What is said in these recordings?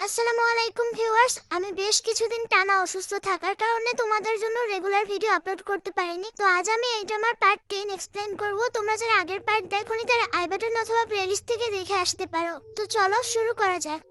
আসসালামু আলাইকুম ভিউয়ার্স, আমি বেশ কিছুদিন টানা অসুস্থ থাকার কারণে তোমাদের জন্য রেগুলার ভিডিও আপলোড করতে পারিনি। তো আজ আমি এই ড্রামার পার্ট 10 এক্সপ্লেইন করব। তোমরা যারা আগের পার্ট দেখোনি তারা আই বাটন অথবা প্লেলিস্ট থেকে দেখে আসতে পারো। তো চলো শুরু করা যাক।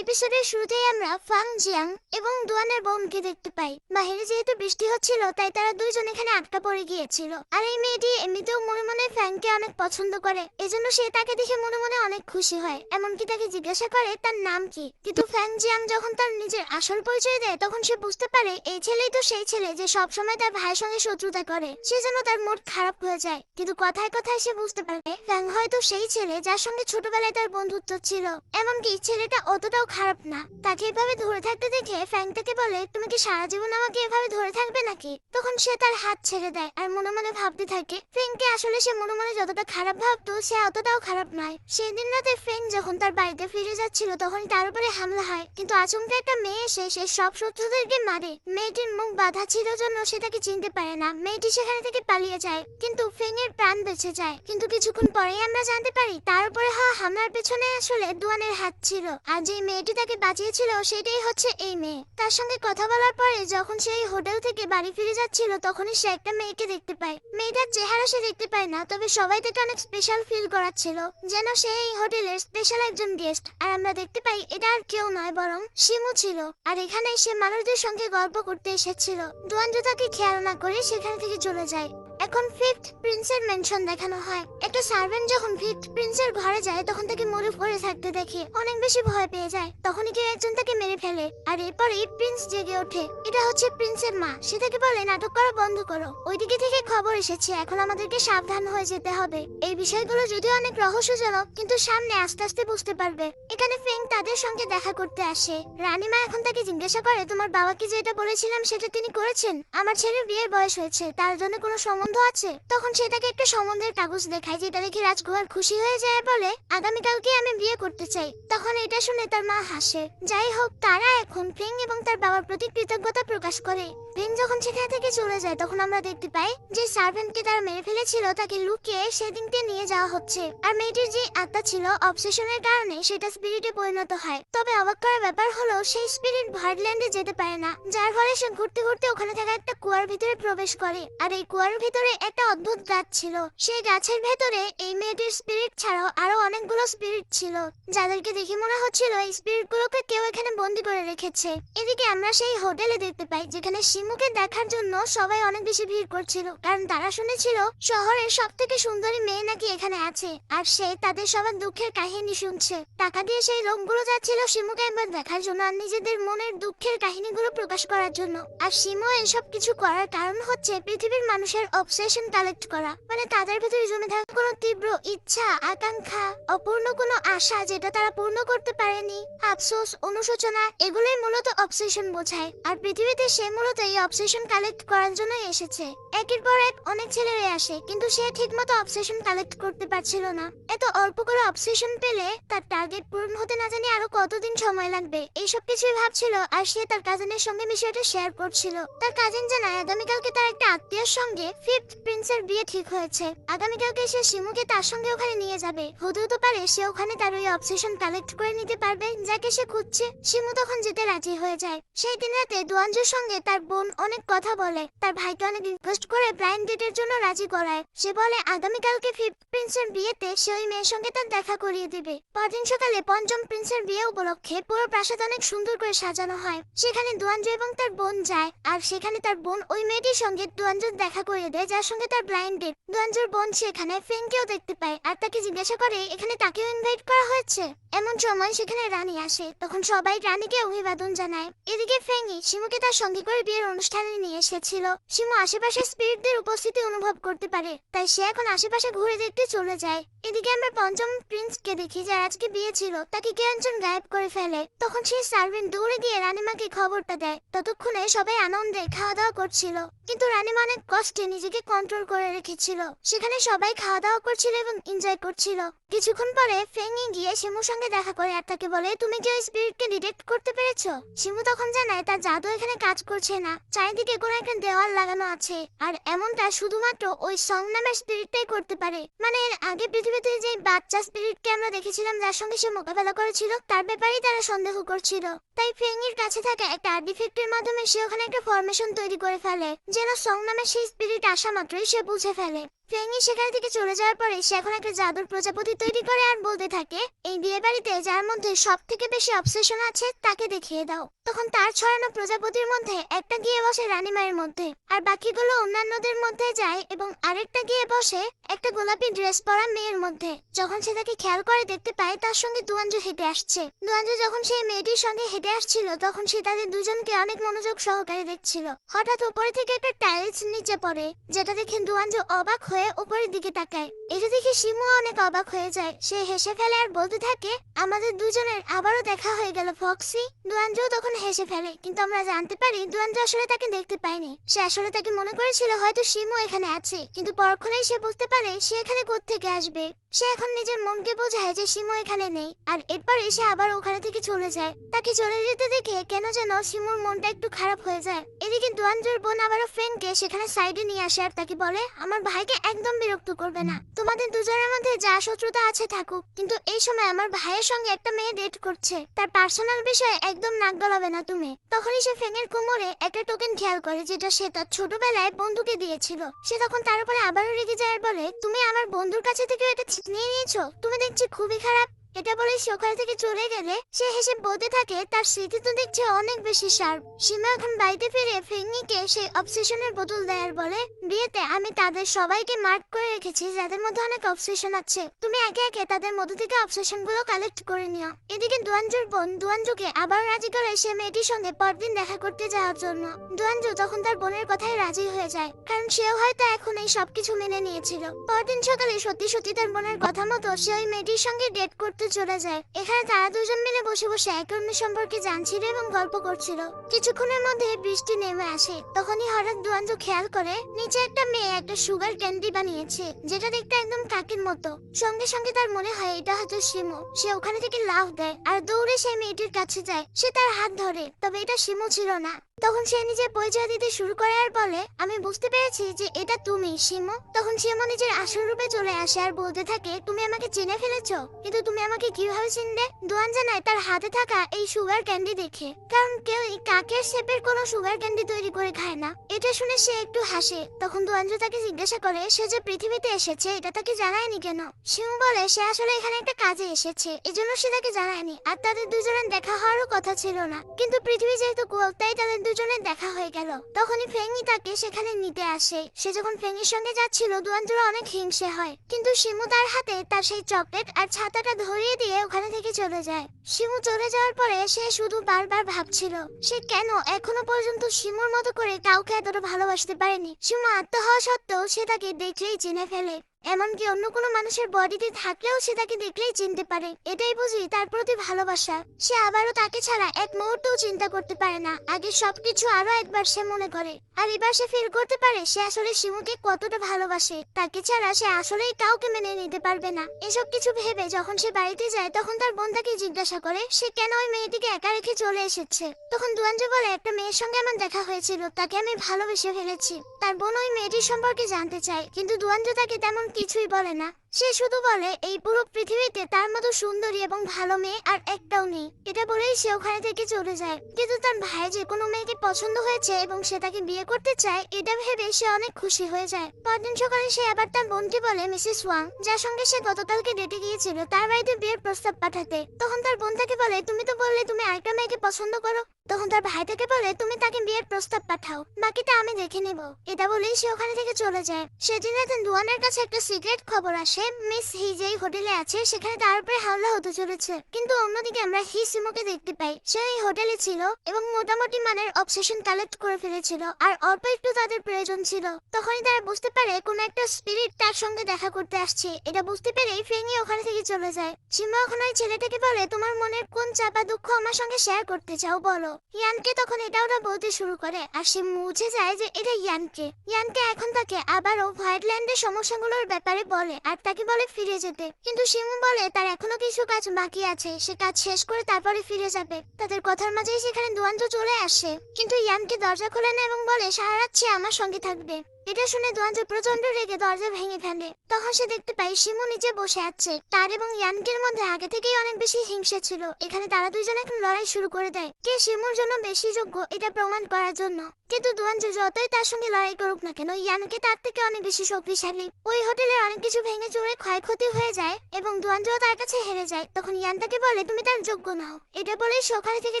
এপিসোডের শুরুতেই আমরা ফাং জিয়াং এবং দুয়ানের বোনকে দেখতে পাই। বাইরে যেহেতু বৃষ্টি হচ্ছিল তাই তারা দুইজন এখানে আটকা পড়ে গিয়েছিল। আর এই মেয়েটি এমনিতেও মনে মনে ফ্যাংকে অনেক পছন্দ করে, এজন্য সে তাকে দেখে মনে মনে অনেক খুশি হয়, এমনকি তাকে জিজ্ঞাসা করে তার নাম কি। কিন্তু ফ্যাং জিয়াং যখন তার নিজের আসল পরিচয় দেয় তখন সে বুঝতে পারে এই ছেলেই তো সেই ছেলে যে সবসময় তার ভাইয়ের সঙ্গে শত্রুতা করে। সে যেন তার মুড খারাপ হয়ে যায়, কিন্তু কথায় কথায় সে বুঝতে পারে ফ্যাং হয়তো সেই ছেলে যার সঙ্গে ছোটবেলায় তার বন্ধুত্ব ছিল, এমনকি ছেলেটা অতটাও খারাপ না। তাকে এভাবে ধরে থাকতে দেখে ফ্যাং তাকে বলে, তুমি কি সারা জীবন আমাকে এভাবে ধরে থাকবে নাকি? তখন সে তার হাত ছেড়ে দেয় আর মনে মনে ভাবতে থাকে ফ্যাংকে আসলে সে মনে মনে যতটা খারাপ ভাবতো সে অতটাও খারাপ নয়। সেই দিন রাতে ফ্যাং যখন তার বাড়িতে ফিরে যাচ্ছিল তখন তার উপরে হামলা হয়, কিন্তু আচমকা একটা মেয়ে এসে সে সব শত্রুদেরকে মারে। মেয়েটির মুখ বাঁধা ছিল জন্য সে তাকে চিনতে পারে না। মেয়েটি সেখানে থেকে পালিয়ে যায়, কিন্তু ফ্যাং এর প্রাণ বেঁচে যায়। কিন্তু কিছুক্ষণ পরেই আমরা জানতে পারি তার উপরে হওয়া হামলার পেছনে আসলে দুয়ানের হাত ছিল, আর যে মেয়েটি তাকে বাঁচিয়েছিল সেটাই হচ্ছে এই মেয়ে। তার সঙ্গে কথা বলার পরে যখন সে এই হোটেল থেকে বাড়ি ফিরে যাচ্ছিল তখনই সে একটা মেয়েকে দেখতে পায়। মেয়েটার চেহারা সে দেখতে পায় না, তবে সবাই তাকে অনেক স্পেশাল ফিল করাচ্ছিল, যেন সে এই হোটেলের স্পেশাল একজন গেস্ট। আর আমরা দেখতে পাই এটা আর কেউ নয় বরং শিমু ছিল, আর এখানে সে মানুষদের সঙ্গে গল্প করতে এসেছিল। দুয়ানজু তাকে খেয়াল না করে সেখান থেকে চলে যায়। এখন ফিফথ প্রিন্সের মেনশন দেখানো হয়। একটা সার্ভেন্ট যখন ফিফথ প্রিন্সের ঘরে যায় তখন তাকে মরে পড়ে থাকতে দেখে অনেক বেশি ভয় পেয়ে যায়। তখনই কেউ একজন তাকে মেরে ফেলে, আর এরপরেই প্রিন্স জেগে ওঠে। এটা হচ্ছে প্রিন্সের মা। সে তাকে বলে নাটক করা বন্ধ করো, ওইদিকে থেকে খবর এসেছে, এখন আমাদেরকে সাবধান হয়ে যেতে হবে। এই বিষয়গুলো যদিও অনেক রহস্যজনক, কিন্তু সামনে আস্তে আস্তে বুঝতে পারবে। এখানে ফেং তাদের সঙ্গে দেখা করতে আসে। রানীমা এখন তাকে জিজ্ঞাসা করে, তোমার বাবাকে যেটা বলেছিলাম সেটা তিনি করেছেন? আমার ছেলের বিয়ের বয়স হয়েছে, তার জন্য কোনো সম্বন্ধ আছে? তখন সে তাকে একটা সম্বন্ধের কাগজ দেখায়, যেটা দেখে রাজকুমার খুশি হয়ে যায়, বলে আগামীকালকে আমি বিয়ে করতে চাই। তখন এটা শুনে তার মা হাসে। যাই হোক, তারা এখন ফেং এবং তার বাবার প্রতি কৃতজ্ঞতা প্রকাশ করে। ফেং যখন সেখান থেকে চলে যায় তখন আমরা দেখতে পাই যে সার্ভেন্টকে তারা মেরে ফেলেছিল তাকে লুকিয়ে সেদিনকে নিয়ে যাওয়া হচ্ছে। আর মেয়েটির যে আত্মা ছিল অবসেশনের কারণে সেটা স্পিরিটে পরিণত হয়। তবে অবাক করার ব্যাপার হলো সেই স্পিরিট ভার্ডল্যান্ডে যেতে পারে না, যার ফলে সে ঘুরতে ঘুরতে ওখানে থাকা একটা কুয়ার ভিতরে প্রবেশ করে। আর এই কুয়ার ভিতরে একটা অদ্ভুত গাছ ছিল। সেই গাছের ভেতরে এই মেয়েটির স্পিরিট ছাড়াও আরো অনেকগুলো স্পিরিট ছিল, যাদেরকে দেখে মনে হচ্ছিল এই স্পিরিট গুলোকে কেউ এখানে বন্দি করে রেখেছে। এদিকে আমরা সেই হোটেলে দেখতে পাই যেখানে শিমুকে দেখার জন্য সবাই অনেক বেশি ভিড় করছিল, কারণ তারা শুনেছিল শহরের সব থেকে সুন্দরী মেয়ে নাকি এখানে আছে, আর সে তাদের সবার দুঃখের কাহিনী শুনছে। টাকা দিয়ে সেই লোকগুলো যাচ্ছিল শিমুকে একবার দেখার জন্য আর নিজেদের মনের দুঃখের কাহিনীগুলো প্রকাশ করার জন্য। আর শিমু এসব কিছু করার কারণ হচ্ছে পৃথিবীর মানুষের অবসেশন কালেক্ট করা, মানে তাদের ভেতরে জমে থাকা কোনো তীব্র ইচ্ছা, আকাঙ্ক্ষা, অপূর্ণ কোনো আশা যেটা তারা পূর্ণ করতে পারেনি, আফসোস, অনুশোচনা, এগুলোই মূলত অবসেশন বোঝায়। আর পৃথিবীতে সে মূলত এই অবসেশন কালেক্ট করার জন্যই এসেছে। একের পর এক অনেক ছেলেরাই আসে, কিন্তু সে ঠিকমতো অবসেশন কালেক্ট করতে পারছিল না। এত অল্প করে অবসেশন পেলে তার টার্গেট পূরণ হতে না জানি আরো কতদিন সময় লাগবে, এইসব কিছুই ভাবছিল। আর সে তার কাজিনের সঙ্গে বিষয়টা শেয়ার করছিল। তার কাজিন জানায় আগামীকালকে তার একটা আত্মীয়ের সঙ্গে ফিফথ প্রিন্সের বিয়ে ঠিক হয়েছে। আগামীকালকে সে শিমুকে তার সঙ্গে ওখানে নিয়ে যাবে। হতেও পারে সে ওখানে তার ওই অবসেশন কালেক্ট করে নিতে পারবে যাকে সে খুঁজছে। শিমু তখন যেতে রাজি হয়ে যায়। সেই দিন রাতে দুয়ানজুর সঙ্গে তার বোন অনেক কথা বলে, তার ভাইকে অনেক রিকোয়েস্ট করে ব্লাইন্ড ডেটের জন্য রাজি করায়। সে বলে আগামীকালকে ফিফথ প্রিন্সের বিয়েতে সে ওই মেয়ের সঙ্গে তার দেখা করিয়ে দিবে। পরদিন সকালে পঞ্চম প্রিন্সের বিয়ে উপলক্ষে পুরো প্রাসাদ অনেক সুন্দর করে সাজানো হয়। সেখানে দুয়ানজু এবং তার বোন যায়, আর সেখানে তার বোন ওই মেয়েটির সঙ্গে দুয়ানজুর দেখা করিয়ে দেয় যার সঙ্গে তার ব্লাইন্ড ডেট। দুয়ানজুর বোন সেখানে ফেংকেও দেখতে পায় আর তাকে জিজ্ঞাসা করে এখানে তাকেও ইনভাইট করা হয়েছে। এমন সময় সেখানে রানী আসে, তখন সবাই রানীকে অভিবাদন জানায়। এদিকে ফেংই শিমুকে তার সঙ্গে করে বিয়ের অনুষ্ঠানে নিয়ে এসেছিল। শিমু আশেপাশে স্পিরিটদের উপস্থিতি অনুভব করতে পারে, তাই সে এখন আশেপাশে ঘুরে দেখতে চলে যায়। এদিকে আমরা পঞ্চম প্রিন্সকে দেখি যার আজকে বিয়ে ছিল, তাকে কেউ একজন গায়েব করে ফেলে। তখন সেই সার্ভেন্ট দৌড়ে গিয়ে রানীমাকে খবরটা দেয়। ততক্ষণে সবাই আনন্দে খাওয়া দাওয়া করছিল, কিন্তু রানীমা অনেক কষ্টে নিজেকে কন্ট্রোল করে রেখেছিল। সেখানে সবাই খাওয়া দাওয়া করছিল এবং এনজয় করছিল, কিছুক্ষণ পরে ফেংই গিয়ে শিমুর সঙ্গে দেখা করে আর তাকে বলে, তুমি কি ওই স্পিরিটকে ডিটেক্ট করতে পেরেছো? শিমু তখন জানায় তার জাদু এখানে কাজ করছে না, চারিদিকে কোনো একটা দেওয়াল লাগানো আছে, আর এমনটা শুধুমাত্র ওই সং নামের স্পিরিটটাই করতে পারে। মানে এর আগে পৃথিবীতে যে বাচ্চা স্পিরিটকে আমরা দেখেছিলাম যার সঙ্গে সে মোকাবেলা করেছিল, তার ব্যাপারেই তারা সন্দেহ করছিল। তাই ফেংইর কাছে থাকা একটা আর্টিফ্যাক্টের মাধ্যমে সে ওখানে একটা ফরমেশন তৈরি করে ফেলে, যেন সং নামের সেই স্পিরিট আসা মাত্রই সে বুঝে ফেলে। ফেংই সেখান থেকে চলে যাওয়ার পরে সে এখন একটা জাদুর প্রজাপতি তৈরি করে আর বলতে থাকে, এই বিয়ে বাড়িতে যার মধ্যে সব থেকে বেশি অবসেশন আছে তাকে দেখিয়ে দাও। তখন তার ছড়ানো প্রজাপতির মধ্যে একটা গিয়ে বসে রানীমায়ের মধ্যে, আর বাকিগুলো অন্যান্যদের মধ্যে যায়, এবং আরেকটা গিয়ে বসে একটা গোলাপি ড্রেস পরা মেয়ের মধ্যে। যখন সে তাকে খেয়াল করে দেখতে পায় তার সঙ্গে দুয়াঞ্জু হেঁটে আসছে। দুয়াঞ্জু যখন সেই মেয়েটির সঙ্গে হেঁটে আসছিল তখন সে তাদের দুজনকে অনেক মনোযোগ সহকারে দেখছিল। হঠাৎ উপরে থেকে একটা টাইলস নিচে পড়ে, যেটা দেখে দুয়াঞ্জু অবাক হয়ে উপরের দিকে তাকায়। এটা দেখে শিমু অনেক অবাক হয়ে যায়। সে হেসে ফেলে আর বলতে থাকে, আমাদের দুজনের আবারও দেখা হয়ে গেল ফক্সি। দুয়াঞ্জু তখন হেসে ফেলে, কিন্তু আমরা জানতে পারি দুয়াঞ্জু আসলে তাকে দেখতে পায়নি। সে আসলে তাকে মনে করেছিল হয়তো শিমু এখানে আছে, কিন্তু পরক্ষণেই সে বুঝতে পারে সে এখানে কোত্থেকে আসবে। সে এখন নিজের মনকে বোঝায় যে শিমু এখানে নেই, আর এরপরে সে আবার ওখানে থেকে চলে যায়। তাকে চলে যেতে দেখে কেন যেন শিমুর মনটা একটু খারাপ হয়ে যায়। এদিকে দুয়াঞ্জুর বোন আবারও ফ্রেন্ডকে সেখানে সাইডে নিয়ে আসে আর তাকে বলে, আমার ভাইকে একদম বিরক্ত করবে না, তোমাদের দুজনের মধ্যে যা শত্রুতা আছে থাকুক, কিন্তু এই সময় আমার ভাইয়ের সঙ্গে একটা মেয়ে ডেট করছে, তার পার্সোনাল বিষয়ে একদম নাক গলাবে না তুমি। তখনই সে ফেঙের কোমরে একটা টোকেন খেয়াল করে, যেটা সে তার ছোটবেলায় বন্ধুকে দিয়েছিল। সে তখন তার উপরে আবারও রেগে যায় আর বলে, তুমি আমার বন্ধুর কাছে থেকে এটা নিয়ে নিয়েছো, তুমি দেখছি খুবই খারাপ। এটা বলে সে ওখান থেকে চলে গেলে সে হেসে বলতে থাকে, তার স্মৃতি তো দেখছে অনেক বেশি শার্প। সীমা এখন বাড়িতে ফিরে ফেংনিকে সেই অবসেশনের বোতল দেয় আর বলে, বিয়েতে আমি তাদের সবাইকে মার্ক করে রেখেছি যাদের মধ্যে অনেক অবসেশন আছে, তুমি একে একে তাদের মধ্যে থেকে অবসেশন গুলো কালেক্ট করে নিও। এদিকে দুয়াঞ্জুর বোন দুয়াঞ্জুকে আবার রাজি করে সে মেয়েটির সঙ্গে পরদিন দেখা করতে যাওয়ার জন্য। দুয়াঞ্জু তখন তার বোনের কথায় রাজি হয়ে যায়, কারণ সেও হয়তো এখন এই সবকিছু মেনে নিয়েছিল। পরদিন সকালে সত্যি সত্যি তার বোনের কথা মতো সে ওই মেয়েটির সঙ্গে ডেট করতে চলে যায়। এখানে তারা দুজন মিলে বসে বসে একে অন্যের সম্পর্কে জানছিল এবং গল্প করছিল। কিছুক্ষণের মধ্যে বৃষ্টি নেমে আসে। তখনই হঠাৎ দুয়াঞ্জু খেয়াল করে নিচে একটা মেয়ে একটা সুগার ক্যান্ডি বানিয়েছে, যেটা দেখতে একদম কাকের মতো। সঙ্গে সঙ্গে তার মনে হয় এটা হয়তো শিমু। সে ওখানে থেকে লাফ দেয় আর দৌড়ে সেই মেয়েটির কাছে যায়। সে তার হাত ধরে, তবে এটা শিমু ছিল না। তখন সে নিজের পরিচয় দিতে শুরু করে আর বলে, আমি বুঝতে পেরেছি যে এটা তুমি শিমু। তখন শিমু নিজের আসল রূপে চলে আসে আর বলতে থাকে, তুমি আমাকে চিনে ফেলেছো, কিন্তু তুমি আমাকে কিভাবে চিনলে? দুয়ান জানায় তার হাতে থাকা এই সুগার ক্যান্ডি দেখে, কারণ কেউ এই কাকের শেপের কোনো সুগার ক্যান্ডি তৈরি করে খায় না। এটা শুনে সে একটু হাসে। তখন দুয়ানজু তাকে জিজ্ঞাসা করে সে যে পৃথিবীতে এসেছে এটা তাকে জানায়নি কেন। শিমু বলে সে আসলে এখানে একটা কাজে এসেছে, এজন্য সে তাকে জানায়নি, আর তাদের দুজনের দেখা হওয়ারও কথা ছিল না, কিন্তু পৃথিবী যেহেতু গোল তাই তাদের দুজনের দেখা হয়ে গেল। তখনই ফেংই তাকে সেখানে নিতে আসে। সে যখন ফেংইর সঙ্গে যাচ্ছিল দুয়ানজুর অনেক হিংসে হয়, কিন্তু শিমু তার হাতে তার সেই চকলেট আর ছাতাটা ধরিয়ে দিয়ে ওখানে থেকে চলে যায়। শিমু চলে যাওয়ার পরে সে শুধু বারবার ভাবছিল সে কেন এখনো পর্যন্ত শিমুর মতো করে কাউকে এতটা ভালোবাসতে পারেনি। শিমু আত্মা হওয়া সত্ত্বেও সে তাকে দেখলেই চিনে ফেলে, এমনকি অন্য কোনো মানুষের বডিতে থাকলেও সে তাকে দেখলেই চিনতে পারে। এটাই বুঝি তার প্রতি ভালোবাসা। সে আবারও তাকে ছাড়া এক মুহূর্তও চিন্তা করতে পারে না। আগে সবকিছু আরো একবার সে মনে করে, আর এবার সে ফিল করতে পারে সে আসলে শিমুকে কতটা ভালোবাসে। তাকে ছাড়া সে আসলেই কাউকে মেনে নিতে পারবে না। এসব কিছু ভেবে যখন সে বাড়িতে যায় তখন তার বোন তাকে জিজ্ঞাসা করে সে কেন ওই মেয়েটিকে একা রেখে চলে এসেছে। তখন দুয়ানজু বলে, একটা মেয়ের সঙ্গে আমার দেখা হয়েছিল, তাকে আমি ভালোবেসে ফেলেছি। তার বোন ওই মেয়েটির সম্পর্কে জানতে চায়, কিন্তু দুয়ানজু তাকে তেমন কিছুই বলে না। সে শুধু বলে এই পুরো পৃথিবীতে তার মতো সুন্দরী এবং ভালো মেয়ে আর একটাও নেই। এটা বলেই সে ওখানে থেকে চলে যায়। কিন্তু তার ভাই যে কোনো মেয়েকে পছন্দ হয়েছে এবং সে তাকে বিয়ে করতে চায় এটা ভেবে সে অনেক খুশি হয়ে যায়। পরদিন সকালে সে আবার তার বোনকে বলে মিসেস ওয়াং, যার সঙ্গে সে গতকালকে ডেটে গিয়েছিল, তার বাড়িতে বিয়ের প্রস্তাব পাঠাতে। তখন তার বোন তাকে বলে, তুমি তো বললে তুমি আরেকটা মেয়েকে পছন্দ করো। তখন তার ভাই তাকে বলে, তুমি তাকে বিয়ের প্রস্তাব পাঠাও, বাকিটা আমি দেখে নেব। এটা বলেই সে ওখানে থেকে চলে যায়। সেদিন রাতে দুয়ানের কাছে একটা সিক্রেট খবর আসে, মিস হি যেই হোটেলে আছে সেখানে তার উপরে হামলা হতে চলেছে। কিন্তু অন্যদিকে আমরা হি সিমোকে দেখতে পাই, সে এই হোটেলে ছিল এবং মোটামুটি মানের অবসেশন কালেক্ট করে ফেলেছিল, আর অল্প একটু তাদের প্রয়োজন ছিল। তখনই তারা বুঝতে পারে কোন একটা স্পিরিট তার সঙ্গে দেখা করতে আসছে। এটা বুঝতে পেরেই ফেংই ওখানে থেকে চলে যায়। সিমো এখন ওই ছেলেটাকে বলে, তোমার মনের কোন চাপা দুঃখ আমার সঙ্গে শেয়ার করতে চাও বলো। ইয়ানকে তখন এটা ওরা বলতে শুরু করে, আর সে বুঝে যায় যে এটা ইয়ানকে। ইয়ানকে এখন তাকে আবারও হোয়াইটল্যান্ডের সমস্যাগুলোর ব্যাপারে বলে আর তাকে বলে ফিরে যেতে, কিন্তু শিমু বলে তার এখনো কিছু কাজ বাকি আছে, সে কাজ শেষ করে তারপরে ফিরে যাবে। তাদের কথার মাঝেই সেখানে দুয়াঞ্জু চলে আসে, কিন্তু ইয়ানকে দরজা খোলে না এবং বলে সারা রাত সে আমার সঙ্গে থাকবে। এটা শুনে দুয়াঞ্জু প্রচন্ড রেগে দরজা ভেঙে ফেলে। তখন সে দেখতে পায় শিমু নিচে বসে আছে। তার এবং ইয়ানকের মধ্যে আগে থেকেই অনেক বেশি হিংসা ছিল। এখানে তারা দুইজন এখন লড়াই শুরু করে দেয় কে শিমুর জন্য বেশি যোগ্য এটা প্রমাণ করার জন্য। কিন্তু দুয়াঞ্জু যতই তার সঙ্গে লড়াই করুক না কেন, ইয়ানকে তার থেকে অনেক বেশি শক্তিশালী। ওই হোটেলের অনেক কিছু ভেঙে চুরে ক্ষয়ক্ষতি হয়ে যায় এবং দুয়াঞ্জুও তার কাছে হেরে যায়। তখন ইয়ান তাকে বলে তুমি তার যোগ্য নাও, এটা বলেই সে ওখানে থেকে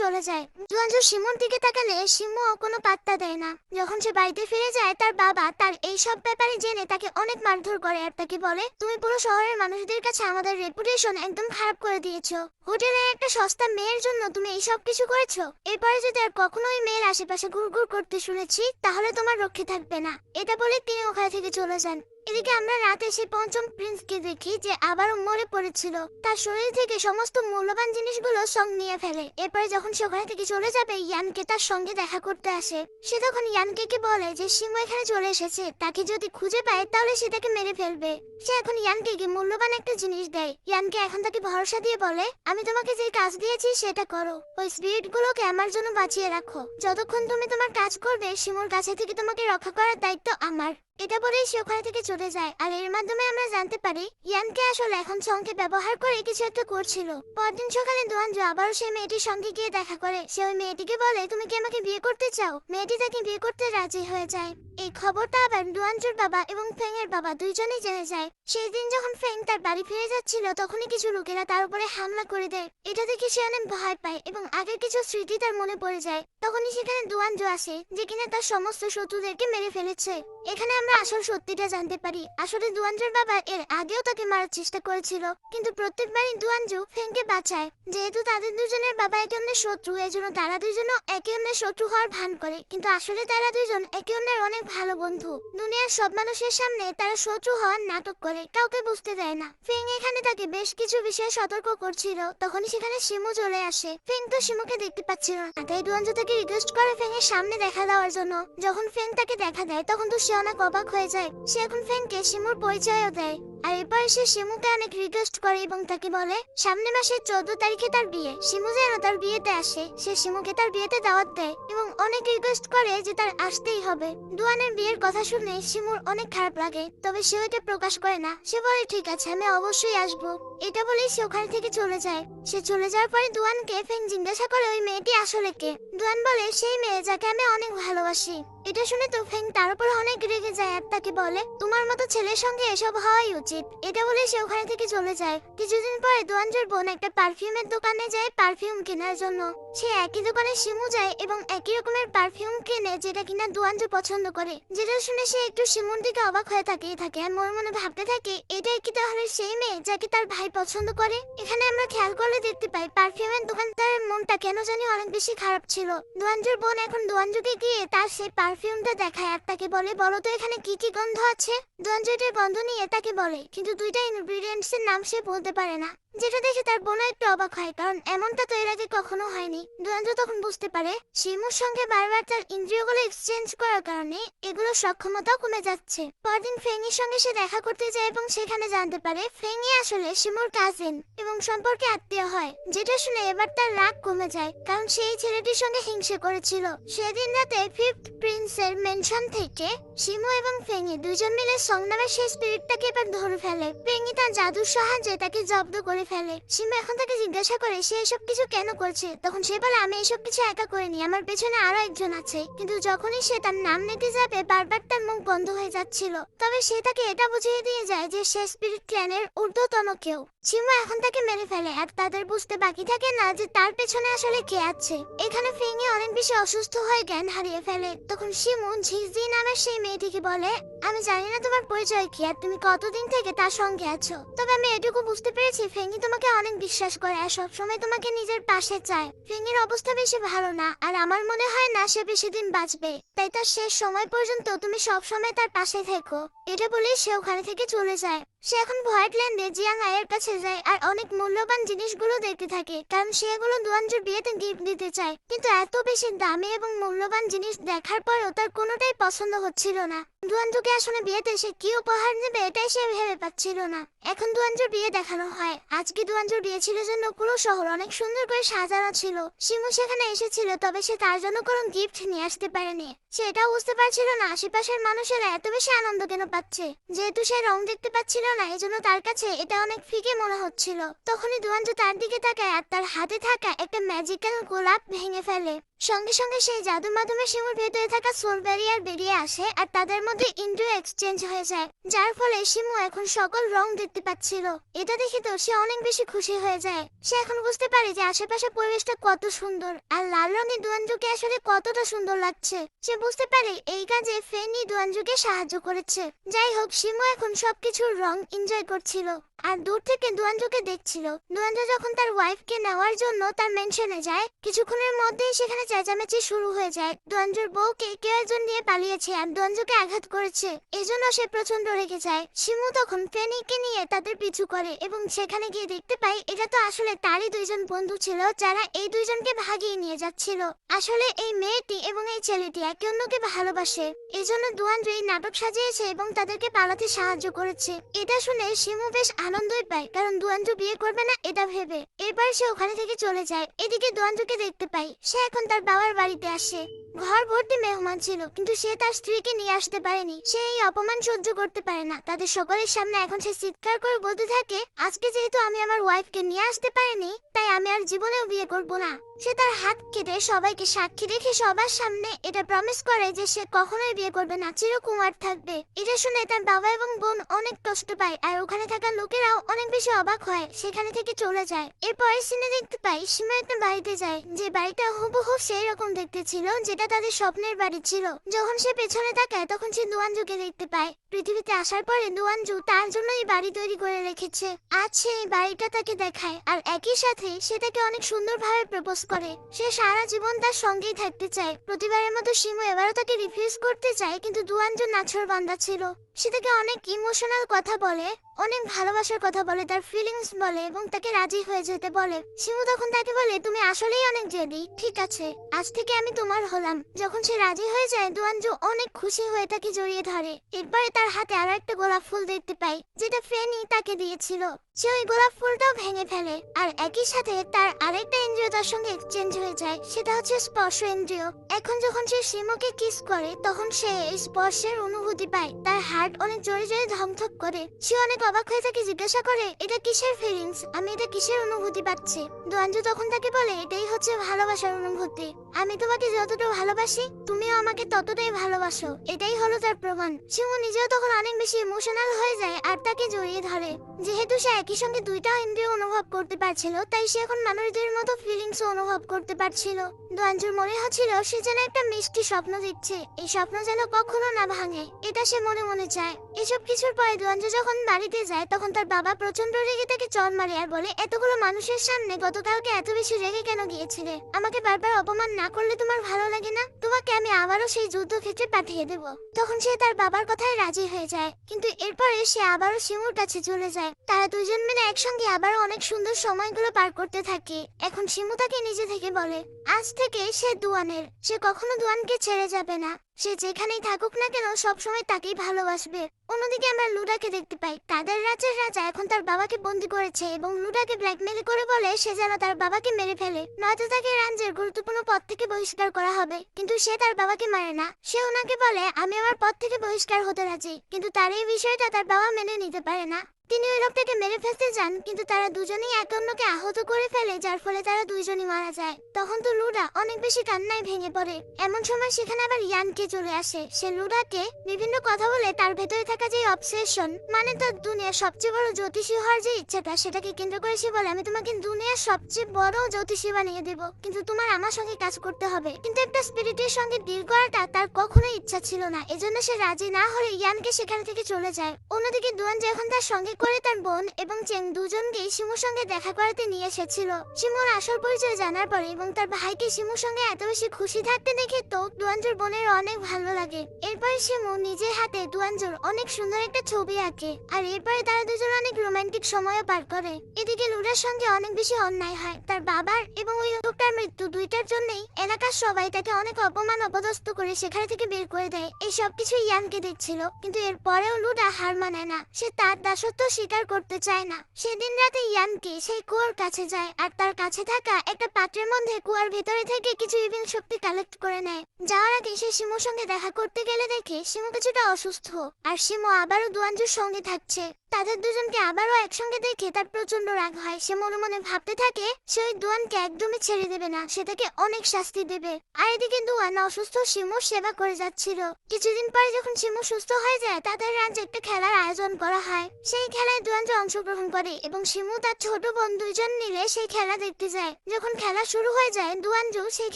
চলে যায়। দুয়াঞ্জু শিমুর দিকে তাকালে শিমুও কোনো পাত্তা দেয় না। যখন সে বাড়িতে ফিরে যায় তার বাবা তার এই সব ব্যাপারে জেনে তাকে অনেক মারধর করে আর তাকে বলে তুমি পুরো শহরের মানুষদের কাছে আমাদের রেপুটেশন একদম খারাপ করে দিয়েছো। হোটেলে একটা সস্তা মেয়ের জন্য তুমি এই সব কিছু করেছো। এরপরে যদি আর কখনো ওই মেয়ের আশেপাশে ঘুরঘুর করতে শুনেছি তাহলে তোমার রক্ষে থাকবে না, এটা বলে তিনি ওখানে থেকে চলে যান। এদিকে আমরা রাতে সেই পঞ্চম প্রিন্সকে দেখি যে আবারও মরে পড়েছিল। তার শরীর থেকে সমস্ত মূল্যবান জিনিসগুলো সঙ্গ নিয়ে ফেলে। এরপরে যখন সে ওখানে থেকে চলে যাবে ইয়ানকে তার সঙ্গে দেখা করতে আসে। সে তখন ইয়ানকে বলে যে শিমু এখানে চলে এসেছে, তাকে যদি খুঁজে পায় তাহলে সে তাকে মেরে ফেলবে। সে এখন ইয়ানকে মূল্যবান একটা জিনিস দেয়। ইয়ানকে এখন তাকে ভরসা দিয়ে বলে আমি তোমাকে যে কাজ দিয়েছি সেটা করো, ওই স্পিরিট গুলোকে আমার জন্য বাঁচিয়ে রাখো। যতক্ষণ তুমি তোমার কাজ করবে শিমুর কাছে থেকে তোমাকে রক্ষা করার দায়িত্ব আমার। এটা বলেই সে ওখানে থেকে চলে যায়। আর এর মাধ্যমে আমরা জানতে পারি ইয়ানকে আসলে এখন সঙ্গে ব্যবহার করে কিছু একটা করছিল। পরদিন সকালে দুয়াঞ্জু আবারও সেই মেয়েটির সঙ্গে গিয়ে দেখা করে। সে ওই মেয়েটিকে বলে তুমি কি আমাকে বিয়ে করতে চাও? মেয়েটি তাকে বিয়ে করতে রাজি হয়ে যায়। এই খবরটা আবার দুয়াঞ্জুর বাবা এবং ফেং এর বাবা দুইজনেই জেনে যায়। সেই দিন যখন ফেং তার বাড়ি ফিরে যাচ্ছিল তখনই কিছু লোকেরা তার উপরে হামলা করে দেয়। এটা দেখে সে অনেক ভয় পায় এবং আগের কিছু স্মৃতি তার মনে পড়ে যায়। তখনই সেখানে দুয়াঞ্জু আসে যে কিনা তার সমস্ত শত্রুদেরকে মেরে ফেলেছে। এখানে আমরা আসল সত্যিটা জানতে পারি। আসলে দুয়াঞ্জুর বাবা এর আগেও তাকে মারার চেষ্টা করেছিল, কিন্তু প্রত্যেকবারই দুয়াঞ্জু ফেংকে বাঁচায়। যেহেতু তাদের দুজনের বাবা একে অন্যের শত্রু, এজন্য তারা দুজনও একে অন্যের শত্রু হওয়ার ভান করে, কিন্তু আসলে তারা দুজন একে অন্যের অনেক ভালো বন্ধু। দুনিয়ার সব মানুষের সামনে তারা শত্রু হওয়ার নাটক করে, কাউকে বুঝতে দেয় না। ফেং এখানে তাকে বেশ কিছু বিষয়ে সতর্ক করছিল। তখনই সেখানে শিমু চলে আসে। ফেং তো শিমুকে দেখতে পাচ্ছিল না, তাই দুয়াঞ্জু তাকে রিকোয়েস্ট করে ফেং এর সামনে দেখা দেওয়ার জন্য। যখন ফেং তাকে দেখা দেয় তখন তো সে অনেক অবাক হয়ে যায়। সে এখন ফেংকে শিমুর পরিচয়ও দেয়। আর এরপরে সে শিমুকে অনেক রিকোয়েস্ট করে এবং তাকে বলে সামনে মাসের 14 তারিখে তার বিয়ে, শিমু যেন তার বিয়েতে আসে। সে শিমুকে তার বিয়েতে দাওয়াত দেয় এবং অনেক রিকোয়েস্ট করে যে তার আসতেই হবে। দুয়ানের বিয়ের কথা শুনে শিমুর অনেক খারাপ লাগে, তবে সে ওইটা প্রকাশ করে না। সে বলে ঠিক আছে আমি অবশ্যই আসবো, এটা বলেই সে ওখান থেকে চলে যায়। সে চলে যাওয়ার পরে দুয়ানকে ফেং জিজ্ঞাসা করে ওই মেয়েটি আসলে কে। দুয়ান বলে সেই মেয়ে যাকে আমি অনেক ভালোবাসি। এটা শুনে তো ফেং তার উপর অনেক রেগে যায় আর তাকে বলে তোমার মতো ছেলের সঙ্গে এসব হওয়াই উচিত। এটা বলে সে ওখানে থেকে চলে যায়। কিছুদিন পরে দুয়ানজুর বোন একটা পারফিউমের দোকানে যায় পারফিউম কেনার জন্য। সে একই দোকানে শিমু যায় এবং একই রকমের পারফিউম কেনে যেটা কিনা দুয়ানজু পছন্দ করে। যেটা শুনে সে একটু শিমুর দিকে অবাক হয়ে থাকে আর মনে মনে ভাবতে থাকে এটাই কি তাহলে সেই মেয়ে যাকে তার ভাই পছন্দ করে। এখানে আমরা খেয়াল করলে দেখতে পাই পারফিউমের দোকানদারের মনটা কেন জানি অনেক বেশি খারাপ ছিল। দুয়ানজুর বোন এখন দুয়ানজুকে গিয়ে তার সেই পারফিউমটা দেখায় আর তাকে বলে বলো তো এখানে কি কি গন্ধ আছে। দুয়ানজু এটার গন্ধ নিয়ে তাকে বলে, কিন্তু দুইটা ইনগ্রিডিয়েন্টস এর নাম সে বলতে পারে না। যেটা দেখে তার বোন একটু অবাক হয়, কারণ এমনটা তো এর আগে কখনো হয়নি। দুয়ানজু তখন বুঝতে পারে শিমুর সঙ্গে বারবার তার ইন্দ্রিয়গুলো এক্সচেঞ্জ করার কারণে এগুলোর সক্ষমতাও কমে যাচ্ছে। পরদিন ফেংয়ের সঙ্গে সে দেখা করতে যায় এবং সেখানে জানতে পারে ফেংই আসলে শিমুর কাজিন এবং সম্পর্কে আত্মীয় হয়। যেটা শুনে এবার তার রাগ কমে যায়, কারণ সেই ছেলেটির সঙ্গে হিংসে করেছিল। সেদিন রাতে ফিফথ প্রিন্সের মেনশন থেকে শিমু এবং ফেংই দুজন মিলে সং নামের সেই স্পিরিটটাকে এবার ধরে ফেলে। ফেংই তার জাদুর সাহায্যে তাকে জব্দ করে ফেলে। শিমু এখন তাকে জিজ্ঞাসা করে সে এসব কিছু কেন করছে। তখন সে বলে আমি এসব কিছু একা করিনি, আমার পেছনে আরো একজন আছে। কিন্তু যখনই সে তার নাম নিতে যাবে বারবার তার মুখ বন্ধ হয়ে যাচ্ছিল। তবে সে তাকে এটা বুঝিয়ে দিয়ে যায় যে সে স্পিরিট ক্ল্যানের ঊর্ধ্বতন কেউ। শিমু এখন তাকে মেরে ফেলে আর তাদের বুঝতে বাকি থাকে না যে তার পেছনে আসলে কে আছে। এখানে ফেংই অনেক বেশি অসুস্থ হয়ে জ্ঞান হারিয়ে ফেলে। তখন শিমু ঝিঝি নামের সেই মেয়েটিকে বলে আমি জানি না তোমার পরিচয় কি আর তুমি কতদিন থেকে তার সঙ্গে আছো, তবে আমি এটুকু বুঝতে পেরেছি ফেংই তোমাকে অনেক বিশ্বাস করে আর সবসময় তোমাকে নিজের পাশে চায়। ফেংয়ের অবস্থা বেশি ভালো না আর আমার মনে হয় না সে বেশি দিন বাঁচবে, তাই তার শেষ সময় পর্যন্ত তুমি সবসময় তার পাশে থেকো। এটা বলে সে ওখানে থেকে চলে যায়। সে এখন ভয়েটল্যান্ডে জিয়াং আয়ের কাছে যায় আর অনেক মূল্যবান জিনিসগুলো দেখতে থাকে, কারণ সে এগুলো দুয়ানজুর বিয়েতে গিফট দিতে চায়। কিন্তু এত বেশি দামি এবং মূল্যবান জিনিস দেখার পরেও তার কোনোটাই পছন্দ হচ্ছিল না। দুয়ানজুকে আসলে বিয়েতে সে কি উপহার নেবে এটাই সে ভেবে পাচ্ছিল না। এখন দুয়ানজুর বিয়ে দেখানো হয়। আজকে দুয়ানজুর বিয়ে ছিল জন্য পুরো শহর অনেক সুন্দর করে সাজানো ছিল। শিমু সেখানে এসেছিল, তবে সে তার জন্য কোনো গিফট নিয়ে আসতে পারেনি। সে এটাও বুঝতে পারছিল না আশেপাশের মানুষেরা এত বেশি আনন্দ কেন পাচ্ছে। যেহেতু সে রং দেখতে পাচ্ছিল না, এজন্য তার কাছে এটা অনেক ফিকে মনে হচ্ছিল। তখনই দুয়ানজু তার দিকে তাকায় আর তার হাতে থাকা একটা ম্যাজিক্যাল গোলাপ ভেঙে ফেলে। সঙ্গে সঙ্গে সেই জাদুর মাধ্যমে শিমুর ভেতরে থাকা সোল ব্যারিয়ার বেরিয়ে আসে আর তাদের মধ্যে ইন্দ্রিয় এক্সচেঞ্জ হয়ে যায়, যার ফলে শিমু এখন সকল রং দেখতে পাচ্ছিল। এটা দেখে তো সে অনেক বেশি খুশি হয়ে যায়। সে এখন বুঝতে পারে যে আশেপাশে পরিবেশটা কত সুন্দর আর লাল রঙের দুয়ানজুকে আসলে কতটা সুন্দর লাগছে। সে বুঝতে পারে এই কাজে ফেনি দুয়ানজুকে সাহায্য করেছে। যাই হোক, শিমু এখন সবকিছুর রং এনজয় করছিল আর দূর থেকে দুয়ানজুকে দেখছিল। দুয়ানজু যখন তার ওয়াইফকে নেওয়ার জন্য তার মেনশনে যায়, কিছুক্ষণের মধ্যেই সেখানে চেঁচামেচি শুরু হয়ে যায়। দুয়ানজুর বউকে কেউ একজন নিয়ে পালিয়েছে আর দুয়ানজুকে আঘাত করেছে, এজন্য সে প্রচন্ড রেগে যায়। শিমু তখন ফেনিকে নিয়ে তাদের পিছু করে এবং সেখানে গিয়ে দেখতে পায় এটা তো আসলে তারই দুইজন বন্ধু ছিল যারা এই দুইজনকে ভাগিয়ে নিয়ে যাচ্ছিল। আসলে এই মেয়েটি এবং এই ছেলেটি একে অন্যকে ভালোবাসে, এজন্য দুয়ানজু এই নাটক সাজিয়েছে এবং তাদেরকে পালাতে সাহায্য করেছে। এটা শুনে শিমু বেশ আনন্দই পায়, কারণ দুয়ানজু বিয়ে করবে না এটা ভেবে। এরপর সে ওখানে থেকে চলে যায়। এদিকে দুয়ানজুকে দেখতে পাই সে এখন তার বাবার বাড়িতে আসে। ঘর ভর্তি মেহমান ছিল, কিন্তু সে তার স্ত্রীকে নিয়ে আসতে পারেনি। সে এই অপমান সহ্য করতে পারে না। তাদের সকলের সামনে এখন সে চিৎকার করে বলতে থাকে, আজকে যেহেতু আমি আমার ওয়াইফকে নিয়ে আসতে পারিনি, তাই আমি আর জীবনেও বিয়ে করব না। সে তার হাত কেটে সবাইকে সাক্ষী রেখে সবার সামনে এটা প্রমিস করে যে সে কখনোই বিয়ে করবে না, চিরকুমার থাকবে। এটা শুনে তার বাবা এবং বোন অনেক কষ্ট পায় আর ওখানে থাকা লোকেরাও অনেক বেশি অবাক হয়, সেখানে থেকে চলে যায়। এরপরে সিনে দেখতে পাই সীমা একটা বাড়িতে যায়, যে বাড়িটা হুবহু সেই রকম দেখতে ছিল যেটা তাদের স্বপ্নের বাড়ি ছিল। যখন সে পেছনে তাকায় তখন সে দুয়ানজুকে দেখতে পায়। পৃথিবীতে আসার পরে দুয়ানজু তার জন্য এই বাড়ি তৈরি করে রেখেছে। আজ সে এই বাড়িটা তাকে দেখায় আর একই সাথে সে তাকে অনেক সুন্দরভাবে প্রপোজ করে। সে সারা জীবন তার সঙ্গেই থাকতে চায়। প্রতিবারের মতো শিমু এবারও তাকে রিফিউজ করতে চায়, কিন্তু দুয়ানজু নাছোড়বান্দা ছিল। সে তাকে অনেক ইমোশনাল কথা বলে, অনেক ভালোবাসার কথা বলে, তার ফিলিংস বলে এবং তাকে রাজি হয়ে যেতে বলে। শিমু তখন তাকে বলে, তুমি আসলেই অনেক জেদি, ঠিক আছে, আজ থেকে আমি তোমার হলাম। যখন সে রাজি হয়ে যায় দুয়ানজু অনেক খুশি হয়ে তাকে জড়িয়ে ধরে। এরপরে তার হাতে আরো একটা গোলাপ ফুল দেখতে পাই যেটা ফেনি তাকে দিয়েছিল। সে ওই গোলাপ ফুলটাও ভেঙে ফেলে আর একই সাথে তার আরেকটা ইন্দ্রিয় তার সঙ্গে এক্সচেঞ্জ হয়ে যায়, সেটা হচ্ছে স্পর্শ ইন্দ্রিয়। এখন যখন সে শিমুকে কিস করে তখন সে এই স্পর্শের অনুভূতি পায়। তার হার্ট অনেক জোরে জোরে ধমধক করে। সে অনেক অবাক হয়ে তাকে জিজ্ঞাসা করে, এটা কিসের ফিলিংস, আমি এটা কিসের অনুভূতি পাচ্ছি? দুয়ানজু তখন তাকে বলে, এটাই হচ্ছে ভালোবাসার অনুভূতি। আমি তোমাকে যতটা ভালোবাসি তুমিও আমাকে ততটাই ভালোবাসো, এটাই হলো তার প্রমাণ। শিমু নিজেও তখন অনেক বেশি ইমোশনাল হয়ে যায় আর তাকে জড়িয়ে ধরে। যেহেতু সে একই সঙ্গে দুইটা ইন্দ্রিয় অনুভব করতে পারছিল, তাই সে এখন মানুষদের মতো ফিলিংস অনুভব করতে পারছিল। দুয়ানজুর মনে হচ্ছিল সে যেন একটা মিষ্টি স্বপ্ন দেখছে, এই স্বপ্ন যেন কখনো না ভাঙে, এটা সে মনে মনে চায়। এসব কিছুর পরে দুয়ানজু যখন বাড়িতে যায় তখন তার বাবা প্রচন্ড রেগে তাকে চড় মারে আর বলে, এতগুলো মানুষের সামনে গতকালকে এত বেশি রেগে কেন গিয়েছিলে? আমাকে বারবার অপমান না করলে তোমার ভালো লাগে না? তোমাকে আমি আবারও সেই যুদ্ধক্ষেত্রে পাঠিয়ে দেব। তখন সে তার বাবার কথায় রাজি হয়ে যায়, কিন্তু এরপরে সে আবারও শিমুর কাছে চলে যায়। তারা দুজন মিলে একসঙ্গে আবারও অনেক সুন্দর সময়গুলো পার করতে থাকে। এখন শিমু তাকে নিজে থেকে বলে, আজ থেকে সে দুয়ানের, সে কখনো দুয়ানকে ছেড়ে যাবে না। সে যেখানেই থাকুক না কেন সবসময় তাকেই ভালোবাসবে। অন্যদিকে আমরা লুডাকে দেখতে পাই তাদের রাজ্যের রাজা এখন তার বাবাকে বন্দি করেছে এবং লুডাকে ব্ল্যাকমেল করে বলে সে যেন তার বাবাকে মেরে ফেলে, নয়তো তাকে রাজ্যের গুরুত্বপূর্ণ পদ থেকে বহিষ্কার করা হবে। কিন্তু সে তার বাবাকে মারে না। সে ওনাকে বলে, আমি আমার পদ থেকে বহিষ্কার হতে রাজি, কিন্তু তার এই বিষয়টা তার বাবা মেনে নিতে পারে না। তিনি ওই লোকটাকে মেরে ফেলতে যান, কিন্তু তারা দুজনেই একে অন্যকে আহত করে ফেলে, যার ফলে তারা দুইজনই মারা যায়। তখন তো লুডা অনেক বেশি কান্নায় ভেঙে পড়ে। এমন সময় সেখানে আবার ইয়ানকে চলে আসে। সে লুডাকে বিভিন্ন কথা বলে তার ভেতরে থাকা যে অবসেশন, মানে তার দুনিয়ার সবচেয়ে বড় জ্যোতিষী হওয়ার যে ইচ্ছাটা, সেটাকে কেন্দ্র করে সে বলে, আমি তোমাকে দুনিয়ার সবচেয়ে বড় জ্যোতিষী বানিয়ে দেব, কিন্তু তোমার আমার সঙ্গে কাজ করতে হবে। কিন্তু একটা স্পিরিটের সঙ্গে ডিল করাটা তার কখনোই ইচ্ছা ছিল না, এজন্য সে রাজি না হলে ইয়ানকে সেখান থেকে চলে যায়। অন্যদিকে দুয়ান যে এখন তার সঙ্গে করে তার বোন এবং চেং দুজনকে শিমুর সঙ্গে দেখা করাতে নিয়ে এসেছিল। শিমুর আসল পরিচয় জানার পরে এবং তার ভাইকে শিমুর সঙ্গে এত বেশি খুশি থাকতে দেখে তো দুয়ানজুর বোনের অনেক ভালো লাগে। এরপরে শিমু নিজের হাতে দুয়ানজুর অনেক সুন্দর একটা ছবি আঁকে, আর এরপরে তারা দুজন অনেক রোমান্টিক সময়ও পার করে। এদিকে লুডার সঙ্গে অনেক বেশি অন্যায় হয়। তার বাবার এবং ওই লোকটার মৃত্যু দুইটার জন্যই এলাকার সবাই তাকে অনেক অপমান অপদস্থ করে সেখান থেকে বের করে দেয়। এই সবকিছু ইয়ানকে দেখছিল, কিন্তু এরপরেও লুডা হার মানে না। সে তার দাসত্ব স্বীকার করতে চায় না। সেদিন রাতে ইয়ানকে সেই কুয়োর কাছে যায় আর তার কাছে থাকা একটা পাত্রের মধ্যে কুয়ার ভেতরে থেকে কিছু ইভিল শক্তি কালেক্ট করে নেয়। যাওয়ার আগে সে শিমুর সঙ্গে দেখা করতে গেলে দেখে শিমু কিছুটা অসুস্থ, আর শিমু আবারও দুয়ানজুর সঙ্গে থাকছে। তাদের দুজনকে আবারও একসঙ্গে দেখে তার প্রচন্ড রাগ হয়। সে মনে মনে ভাবতে থাকে সে ওই দুয়ানকে একদমই ছেড়ে দেবে না, সে তাকে অনেক শাস্তি দেবে। আর এদিকে দুয়ান অসুস্থ শিমুর সেবা করে যাচ্ছিল। কিছুদিন পরে যখন শিমু সুস্থ হয়ে যায়, তাদের রাজ্যে একটা খেলার আয়োজন করা হয়। সেই খেলায় দুয়ানজু অংশগ্রহণ করে এবং শিমু তার ছোট বোন দুইজন মিলে সেই খেলা দেখতে যায়। যখন খেলা শুরু হয়ে যায়, দুয়ানজু সেই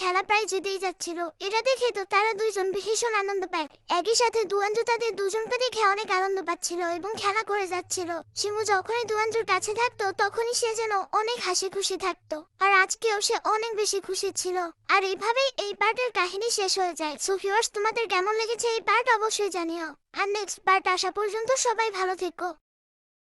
খেলা প্রায় জিতেই যাচ্ছিল। এটা দেখে তো তারা দুইজন ভীষণ আনন্দ পায়। একই সাথে দুয়ানজু তাদের দুজনকে দেখে অনেক আনন্দ পাচ্ছিল এবং খেলা করে যাচ্ছিল। শিমু যখনই দুয়ানজুর কাছে থাকতো তখনই সে যেন অনেক হাসি খুশি থাকতো, আর আজকেও সে অনেক বেশি খুশি ছিল। আর এইভাবেই এই পার্টের কাহিনী শেষ হয়ে যায়। সো ভিউয়ার্স, তোমাদের কেমন লেগেছে এই পার্ট অবশ্যই জানিও। আর নেক্সট পার্ট আসা পর্যন্ত সবাই ভালো থেকো।